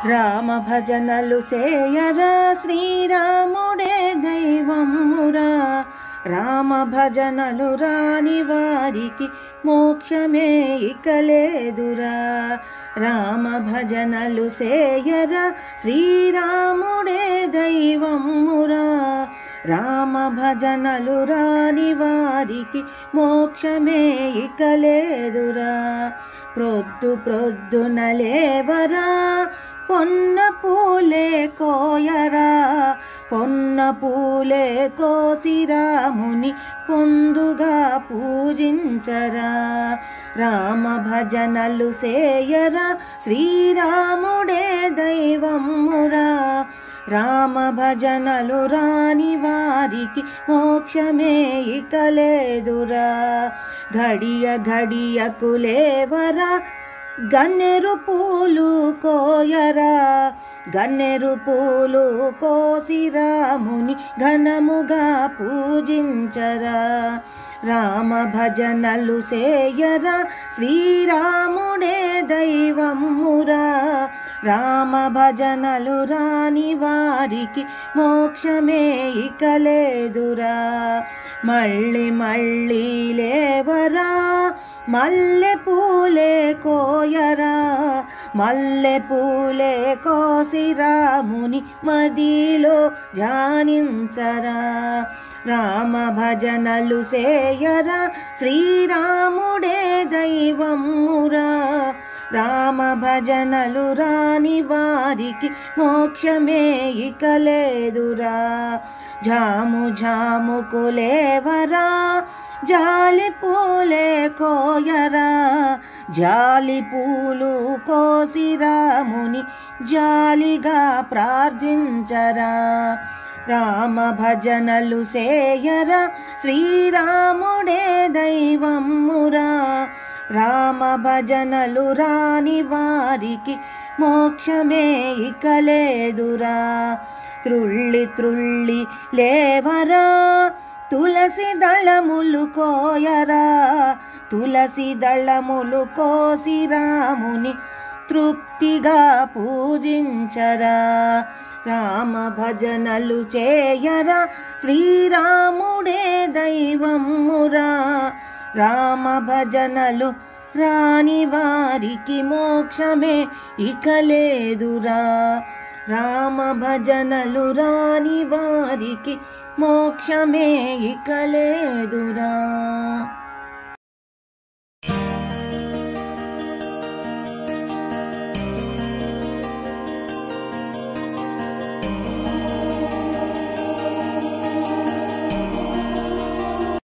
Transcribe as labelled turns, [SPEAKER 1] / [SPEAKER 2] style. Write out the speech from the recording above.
[SPEAKER 1] రామ భజనలు సేయరా శ్రీరాముడే దైవమురా. రామ భజనలు రాని వారికి మోక్షమే ఇక లేదురా. రామ భజనలు సేయరా శ్రీరాముడే దైవమురా. రామ భజనలు రాని వారికి మోక్షమే ఇక లేదురా. ప్రొద్దు ప్రొద్దున లేవరా పొన్న పూలే కోయరా. పొన్న పూలే కోసి రాముని పొందుగా పూజించరా. రామ భజనలు సేయరా శ్రీరాముడే దైవమురా. రామ భజనలు రాని వారికి మోక్షమే ఇక లేదురా. ఘడియ ఘడియకు లేవరా గన్నేరు పూలు కోయరా. గన్నేరు పూలు కోసి రాముని ఘనముగా పూజించరా. రామ భజనలు సేయరా శ్రీరాముడే దైవమురా. రామ భజనలు రాని వారికి మోక్షమే ఇక లేదురా. మళ్ళీ మళ్ళీ లేవరా మల్లె పూలే కోయరా. మల్లె పూలే కోసి రాముని మదిలో ధ్యానించరా. రామ భజనలు సేయరా శ్రీరాముడే దైవమురా. రామ భజనలు రాని వారికి మోక్షమే ఇక లేదురా. ఝాము ఝాముకు లేవరా జాలి పూలే కోయరా. జాలి పూలు కోసి రాముని జాలిగా ప్రార్థించరా. రామ భజనలు సేయరా శ్రీరాముడే దైవమురా. రామ భజనలు రాని వారికి మోక్షమే ఇక లేదురా. త్రుళ్ళి త్రుళ్ళి లేవరా తులసి దళములు కోయరా. తులసి దళములు కోసి రాముని తృప్తిగా పూజించరా. రామ భజనలు చేయరా శ్రీరాముడే దైవమురా. రామ భజనలు రాని వారికి మోక్షమే ఇక లేదురా. రామ భజనలు రాని వారికి మోక్షమే ఇక లేదురా.